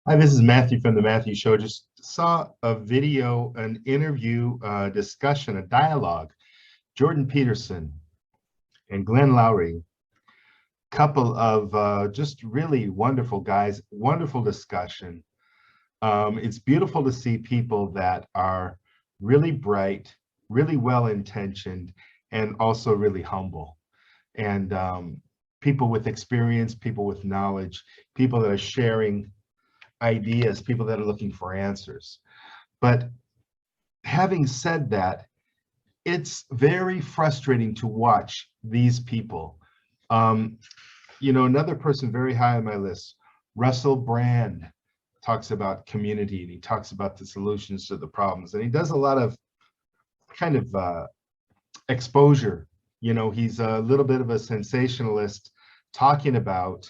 Hi, this is Matthew from the Matthew Show. Just saw a video, an interview, discussion, a dialogue. Jordan Peterson and Glenn Loury, couple of just really wonderful guys, wonderful discussion. It's beautiful to see people that are really bright, really well intentioned, and also really humble. And people with experience, people with knowledge, people that are sharing ideas, people that are looking for answers. But having said that, it's very frustrating to watch these people. Um, Another person very high on my list, Russell Brand, talks about community and he talks about the solutions to the problems. And he does a lot of kind of exposure. He's a little bit of a sensationalist talking about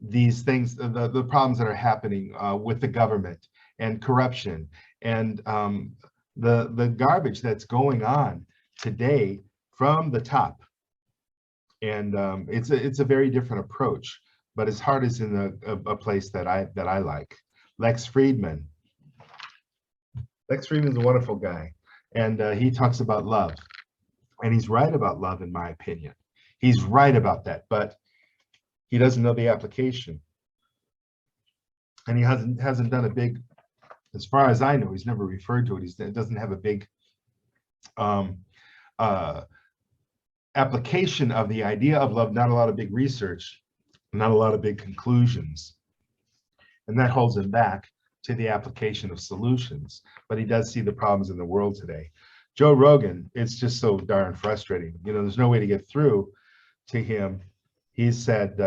these things, the problems that are happening with the government and corruption and the garbage that's going on today from the top. And it's a very different approach, but his heart is in a place that I like. Lex Friedman. Lex Friedman's a wonderful guy, and he talks about love, and he's right about love, in my opinion. He's right about that, but he doesn't know the application, and he hasn't done a big, as far as I know, he's never referred to it. He doesn't have a big um, uh, application of the idea of love, not a lot of big research, not a lot of big conclusions. And that holds him back to the application of solutions. But he does see the problems in the world today. Joe Rogan, it's just so darn frustrating. There's no way to get through to him. He's said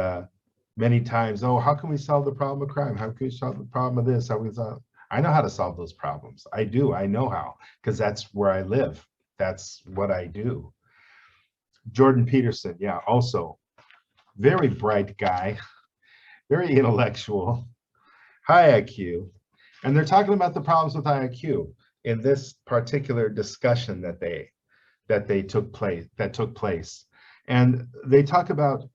many times, oh, how can we solve the problem of crime? How can we solve the problem of this? How can we solve? I know how to solve those problems. I do. I know how, because that's where I live. That's what I do. Jordan Peterson, yeah, also very bright guy, very intellectual, high IQ. And they're talking about the problems with IQ in this particular discussion that took place. And they talk about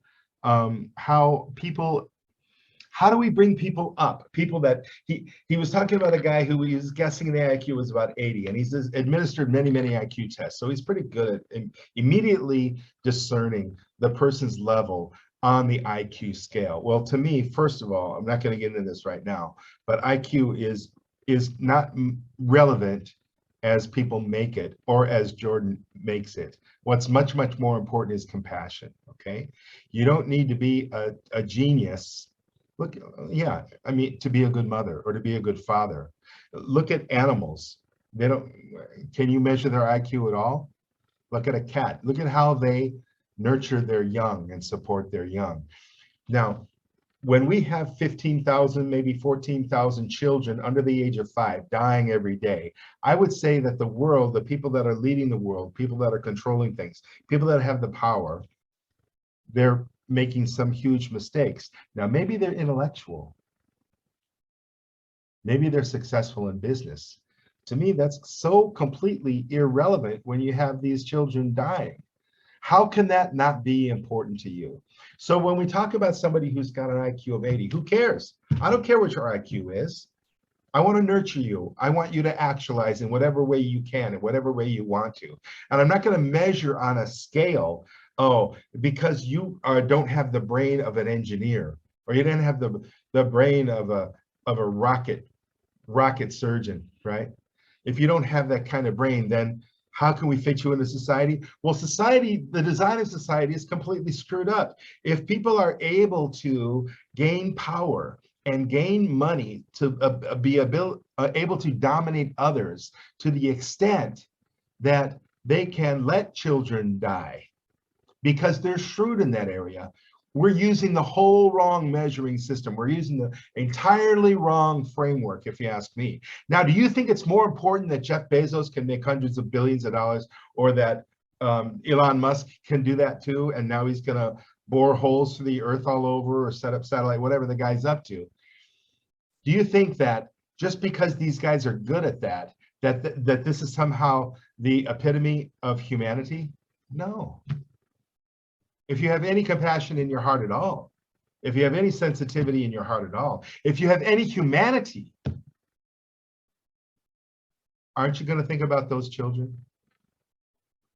how do we bring people up? People that he was talking about a guy who he was guessing the IQ was about 80, and he's administered many IQ tests. So he's pretty good at immediately discerning the person's level on the IQ scale. Well, to me, first of all, I'm not going to get into this right now, but IQ is not relevant as people make it or as Jordan makes it. What's much more important is compassion. Okay, you don't need to be a genius. Look, yeah, I mean, to be a good mother or to be a good father. Look at animals. They don't, can you measure their IQ at all? Look at a cat. Look at how they nurture their young and support their young. Now, when we have 15,000, maybe 14,000 children under the age of 5 dying every day, I would say that the world, the people that are leading the world, people that are controlling things, people that have the power, they're making some huge mistakes. Now, maybe they're intellectual. Maybe they're successful in business. To me, that's so completely irrelevant when you have these children dying. How can that not be important to you? So when we talk about somebody who's got an IQ of 80, who cares? I don't care what your IQ is. I want to nurture you. I want you to actualize in whatever way you can, in whatever way you want to. And I'm not going to measure on a scale, oh, because you don't have the brain of an engineer, or you didn't have the brain of a rocket surgeon, right? If you don't have that kind of brain, then how can we fit you into society? Well, society, the design of society is completely screwed up. If people are able to gain power and gain money to be able to dominate others to the extent that they can let children die because they're shrewd in that area, we're using the whole wrong measuring system. We're using the entirely wrong framework, if you ask me. Now, do you think it's more important that Jeff Bezos can make hundreds of billions of dollars, or that Elon Musk can do that too, and now he's going to bore holes through the earth all over or set up satellite, whatever the guy's up to? Do you think that just because these guys are good at that, that this is somehow the epitome of humanity? No. If you have any compassion in your heart at all, if you have any sensitivity in your heart at all, if you have any humanity, aren't you going to think about those children?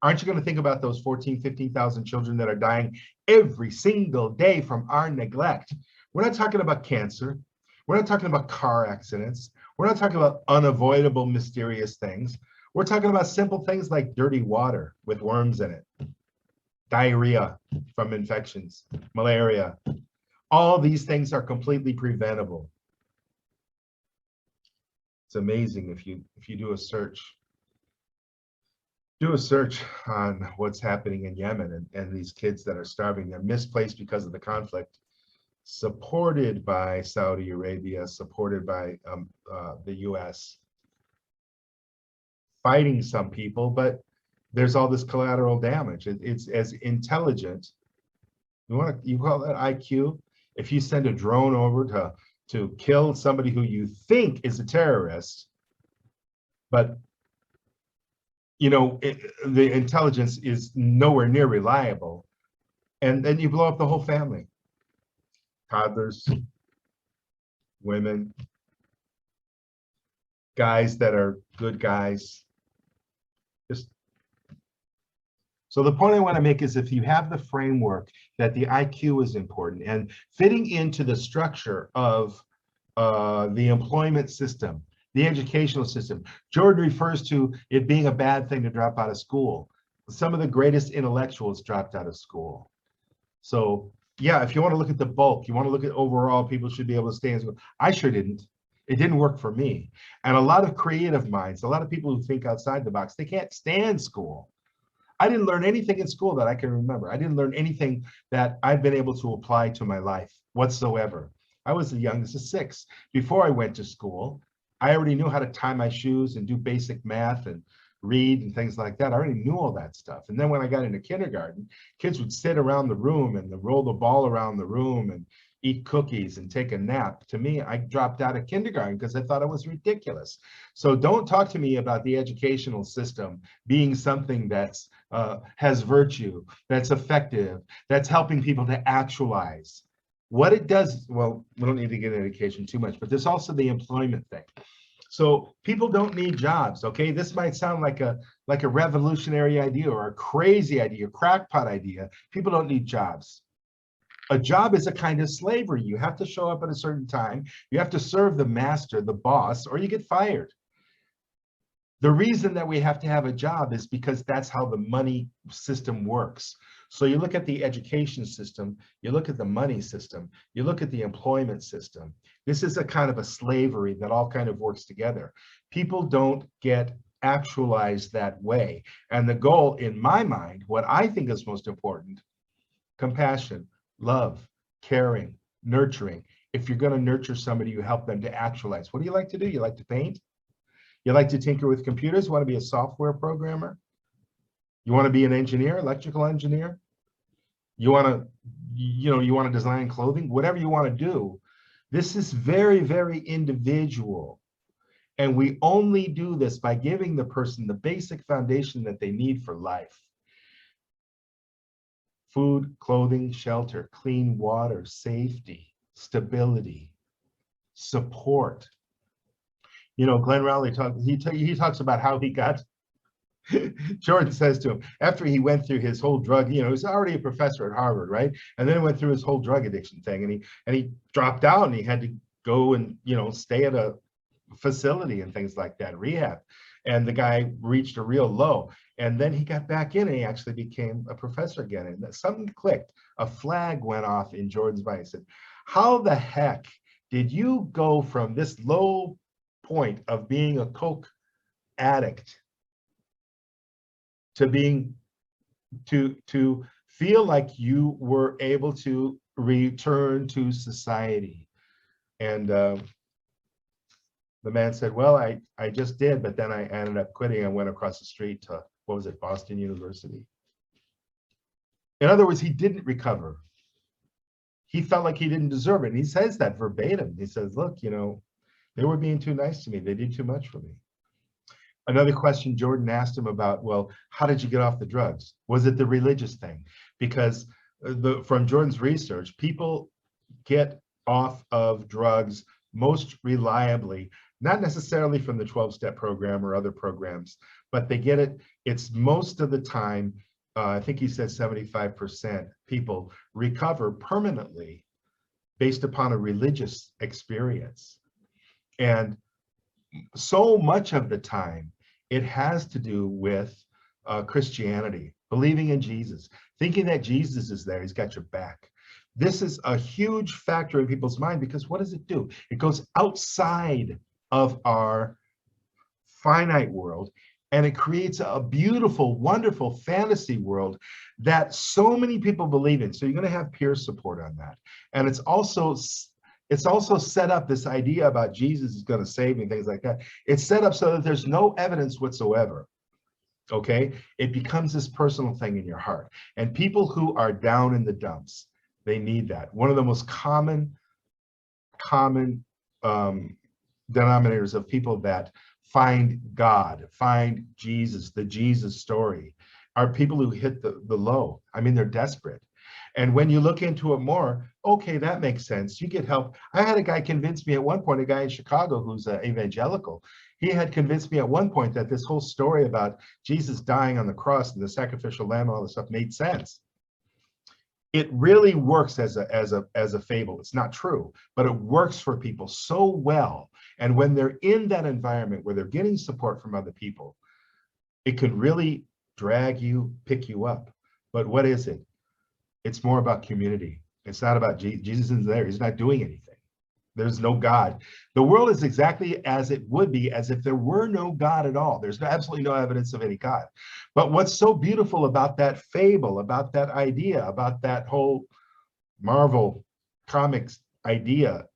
Aren't you going to think about those 14, 15,000 children that are dying every single day from our neglect? We're not talking about cancer. We're not talking about car accidents. We're not talking about unavoidable, mysterious things. We're talking about simple things like dirty water with worms in it, diarrhea from infections, malaria. All these things are completely preventable. It's amazing if you do a search. Do a search on what's happening in Yemen and these kids that are starving. They're misplaced because of the conflict, supported by Saudi Arabia, supported by the US, fighting some people, but there's all this collateral damage. It's as intelligent. You call that IQ? If you send a drone over to kill somebody who you think is a terrorist, but the intelligence is nowhere near reliable, and then you blow up the whole family. Toddlers, women, guys that are good guys. So the point I want to make is, if you have the framework that the IQ is important and fitting into the structure of the employment system, the educational system. Jordan refers to it being a bad thing to drop out of school. Some of the greatest intellectuals dropped out of school. So yeah, if you want to look at the bulk, you want to look at overall, people should be able to stay in school. I sure didn't. It didn't work for me. And a lot of creative minds, a lot of people who think outside the box, they can't stand school. I didn't learn anything in school that I can remember. I didn't learn anything that I've been able to apply to my life whatsoever. I was the youngest of 6. Before I went to school, I already knew how to tie my shoes and do basic math and read and things like that. I already knew all that stuff. And then when I got into kindergarten, kids would sit around the room and roll the ball around the room and eat cookies and take a nap. To me, I dropped out of kindergarten because I thought it was ridiculous. So don't talk to me about the educational system being something that's has virtue, that's effective, that's helping people to actualize. What it does, well, we don't need to get into education too much, but there's also the employment thing. So people don't need jobs, okay? This might sound like a revolutionary idea or a crazy idea, crackpot idea. People don't need jobs. A job is a kind of slavery. You have to show up at a certain time. You have to serve the master, the boss, or you get fired. The reason that we have to have a job is because that's how the money system works. So you look at the education system, you look at the money system, you look at the employment system. This is a kind of a slavery that all kind of works together. People don't get actualized that way. And the goal, in my mind, what I think is most important, compassion, love, caring, nurturing. If you're going to nurture somebody, you help them to actualize. What do you like to do? You like to paint? You like to tinker with computers? You want to be a software programmer? You want to be an engineer, electrical engineer? You want to, you want to design clothing? Whatever you want to do. This is very, very individual. And we only do this by giving the person the basic foundation that they need for life. Food, clothing, shelter, clean water, safety, stability, support. Glenn Rowley he talks about how he got, Jordan says to him, after he went through his whole drug, he was already a professor at Harvard, right? And then went through his whole drug addiction thing, and he dropped out and he had to go and, stay at a facility and things like that, rehab. And the guy reached a real low. And then he got back in and he actually became a professor again. And something clicked. A flag went off in Jordan's mind. He said, how the heck did you go from this low point of being a coke addict to being to feel like you were able to return to society? And the man said, well, I just did, but then I ended up quitting and went across the street to, what was it, Boston University. In other words, he didn't recover. He felt like he didn't deserve it. And he says that verbatim. He says, look, they were being too nice to me. They did too much for me. Another question Jordan asked him about, well, how did you get off the drugs? Was it the religious thing? Because from Jordan's research, people get off of drugs most reliably, not necessarily from the 12-step program or other programs, but they get it. It's most of the time, I think he said 75% people recover permanently based upon a religious experience. And so much of the time, it has to do with Christianity, believing in Jesus, thinking that Jesus is there, he's got your back. This is a huge factor in people's mind, because what does it do? It goes outside of our finite world, and it creates a beautiful, wonderful fantasy world that so many people believe in. So you're going to have peer support on that. And it's also set up, this idea about Jesus is going to save me, things like that. It's set up so that there's no evidence whatsoever. Okay, it becomes this personal thing in your heart. And people who are down in the dumps, they need that. One of the most common denominators of people that find God, find Jesus, the Jesus story, are people who hit the low. I mean, they're desperate. And when you look into it more, okay, that makes sense. You get help. I had a guy convince me at one point, a guy in Chicago who's evangelical. He had convinced me at one point that this whole story about Jesus dying on the cross and the sacrificial lamb and all this stuff made sense. It really works as a fable. It's not true, but it works for people so well. And when they're in that environment where they're getting support from other people, it could really drag you, pick you up. But what is it? It's more about community. It's not about Jesus. Jesus isn't there. He's not doing anything. There's no God. The world is exactly as it would be as if there were no God at all. There's absolutely no evidence of any God. But what's so beautiful about that fable, about that idea, about that whole Marvel comics idea,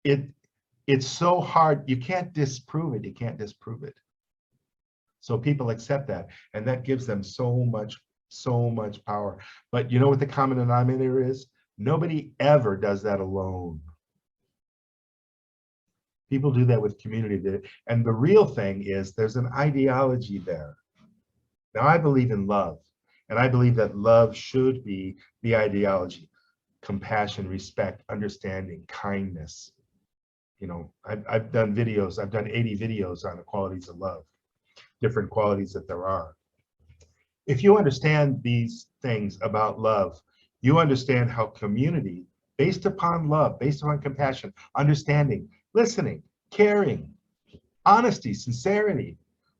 it's so hard. You can't disprove it. You can't disprove it. So people accept that, and that gives them so much power. But you know what the common denominator is? Nobody ever does that alone. People do that with community. And the real thing is there's an ideology there. Now, I believe in love, and I believe that love should be the ideology. Compassion, respect, understanding, kindness. You know, I've done videos. I've done 80 videos on the qualities of love, different qualities that there are. If you understand these things about love, you understand how community, based upon love, based upon compassion, understanding, listening, caring, honesty, sincerity,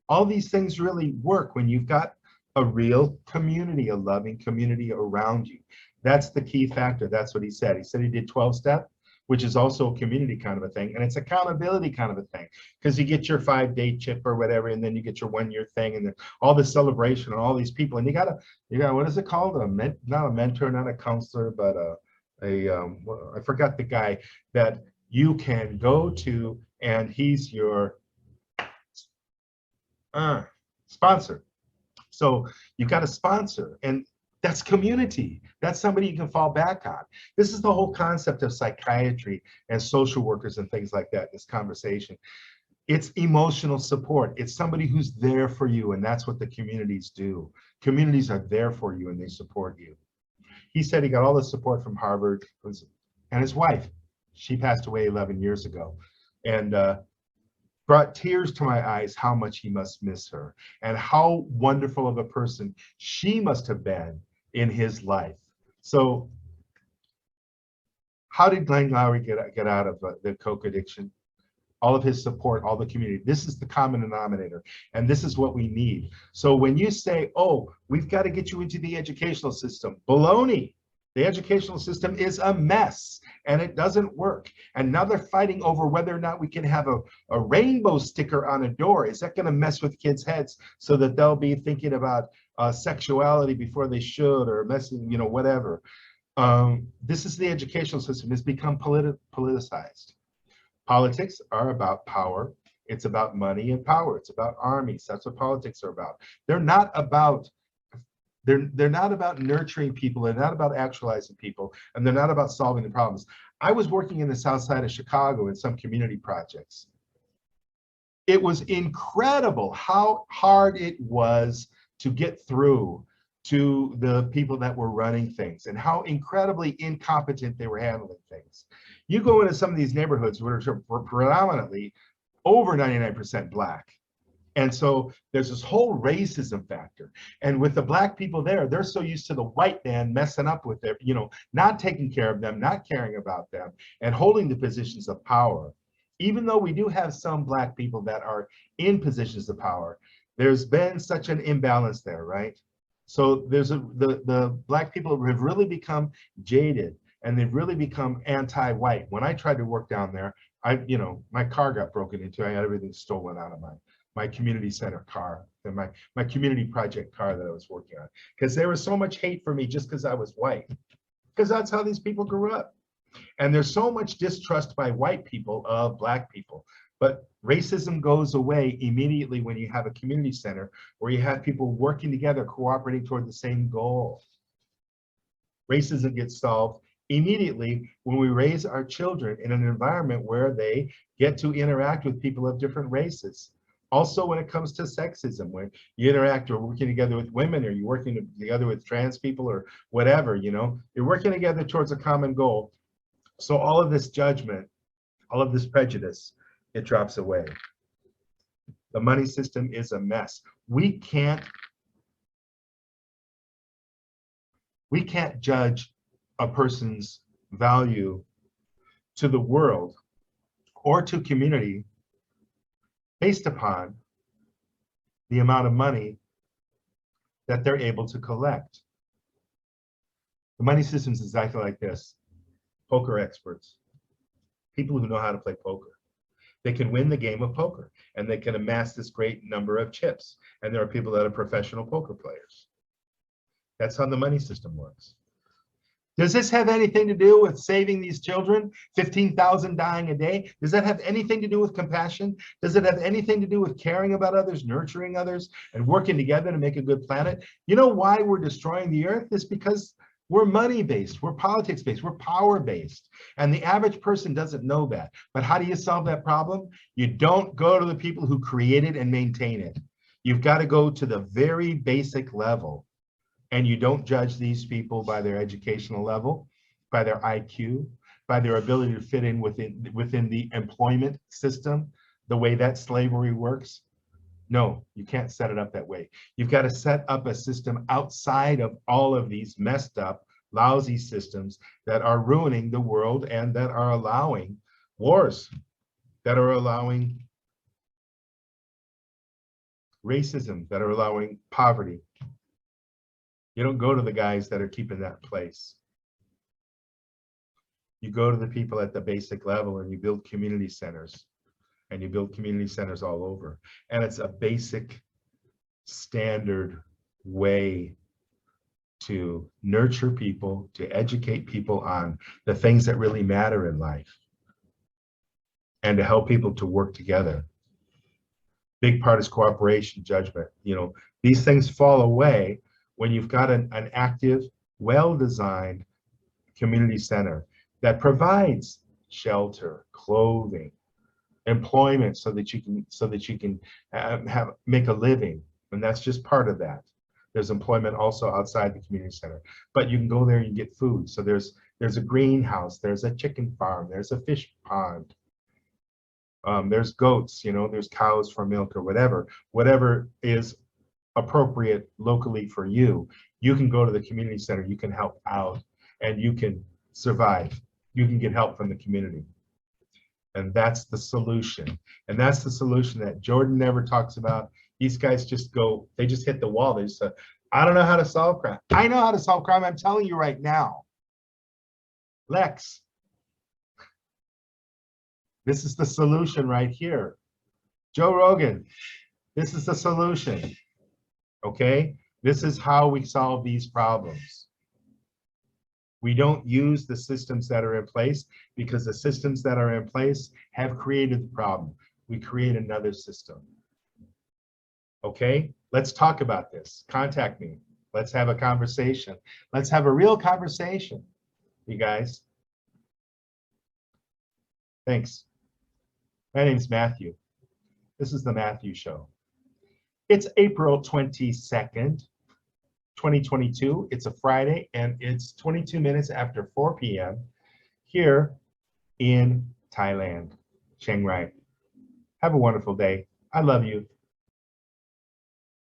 all these things really work when you've got a real community, a loving community around you. That's the key factor. That's what he said. He said he did 12-step, which is also a community kind of a thing. And it's accountability kind of a thing, because you get your 5-day chip or whatever, and then you get your 1-year thing, and then all this celebration and all these people. And you got, what is it called? Not a mentor, not a counselor, but I forgot the guy that you can go to, and he's your sponsor. So you've got a sponsor, and that's community. That's somebody you can fall back on. This is the whole concept of psychiatry and social workers and things like that, this conversation. It's emotional support. It's somebody who's there for you, and that's what the communities do. Communities are there for you, and they support you. He said he got all the support from Harvard, and his wife, she passed away 11 years ago, and brought tears to my eyes how much he must miss her, and how wonderful of a person she must have been in his life. So how did Glenn Loury get out of the coke addiction? All of his support, all the community. This is the common denominator, and this is what we need. So when you say, oh, we've got to get you into the educational system, baloney. The educational system is a mess, and it doesn't work. And now they're fighting over whether or not we can have a rainbow sticker on a door. Is that going to mess with kids' heads so that they'll be thinking about sexuality before they should, or messing, whatever. This is the educational system. It's become politicized. Politics are about power. It's about money and power. It's about armies. That's what politics are about. They're not about nurturing people. They're not about actualizing people, and they're not about solving the problems. I was working in the South Side of Chicago in some community projects. It was incredible how hard it was to get through to the people that were running things and how incredibly incompetent they were handling things. You go into some of these neighborhoods which are predominantly over 99% Black. And so there's this whole racism factor. And with the Black people there, they're so used to the white man messing up with their, not taking care of them, not caring about them, and holding the positions of power. Even though we do have some Black people that are in positions of power, there's been such an imbalance there, right? So the Black people have really become jaded, and they've really become anti-white. When I tried to work down there, my car got broken into. I had everything stolen out of my community center car and my community project car that I was working on, because there was so much hate for me just because I was white, because that's how these people grew up. And there's so much distrust by white people of Black people. But racism goes away immediately when you have a community center where you have people working together, cooperating toward the same goal. Racism gets solved immediately when we raise our children in an environment where they get to interact with people of different races. Also, when it comes to sexism, when you interact or working together with women, or you're working together with trans people or whatever, you're working together towards a common goal. So all of this judgment, all of this prejudice, it drops away. The money system is a mess. We can't judge a person's value to the world or to community based upon the amount of money that they're able to collect. The money system is exactly like this. Poker experts, people who know how to play poker. They can win the game of poker, and they can amass this great number of chips. And there are people that are professional poker players. That's how the money system works. Does this have anything to do with saving these children? 15,000 dying a day? Does that have anything to do with compassion? Does it have anything to do with caring about others, nurturing others, and working together to make a good planet? You know why we're destroying the earth? It's because we're money-based, we're politics-based, we're power-based. And the average person doesn't know that. But how do you solve that problem? You don't go to the people who create it and maintain it. You've got to go to the very basic level. And you don't judge these people by their educational level, by their IQ, by their ability to fit in within the employment system, the way that slavery works. No, you can't set it up that way. You've got to set up a system outside of all of these messed up, lousy systems that are ruining the world and that are allowing wars, that are allowing racism, that are allowing poverty. You don't go to the guys that are keeping that place. You go to the people at the basic level, and you build community centers, and you build community centers all over. And it's a basic standard way to nurture people, to educate people on the things that really matter in life, and to help people to work together. Big part is cooperation, judgment. These things fall away when you've got an active, well-designed community center that provides shelter, clothing, employment, so that you can make a living. And that's just part of that. There's employment also outside the community center, but you can go there and you get food. So there's a greenhouse, there's a chicken farm, there's a fish pond, there's goats, there's cows for milk or whatever is appropriate locally for you. You can go to the community center, you can help out, and you can survive. You can get help from the community. And that's the solution. And that's the solution that Jordan never talks about. These guys they just hit the wall. They just say, I don't know how to solve crime. I know how to solve crime. I'm telling you right now. Lex, this is the solution right here. Joe Rogan, this is the solution. Okay, this is how we solve these problems. We don't use the systems that are in place, because the systems that are in place have created the problem. We create another system. Okay, let's talk about this. Contact me. Let's have a conversation. Let's have a real conversation, you guys. Thanks. My name's Matthew. This is the Matthew Show. It's April 22nd. 2022. It's a Friday, and it's 22 minutes after 4 p.m. here in Thailand, Chiang Rai. Have a wonderful day. I love you.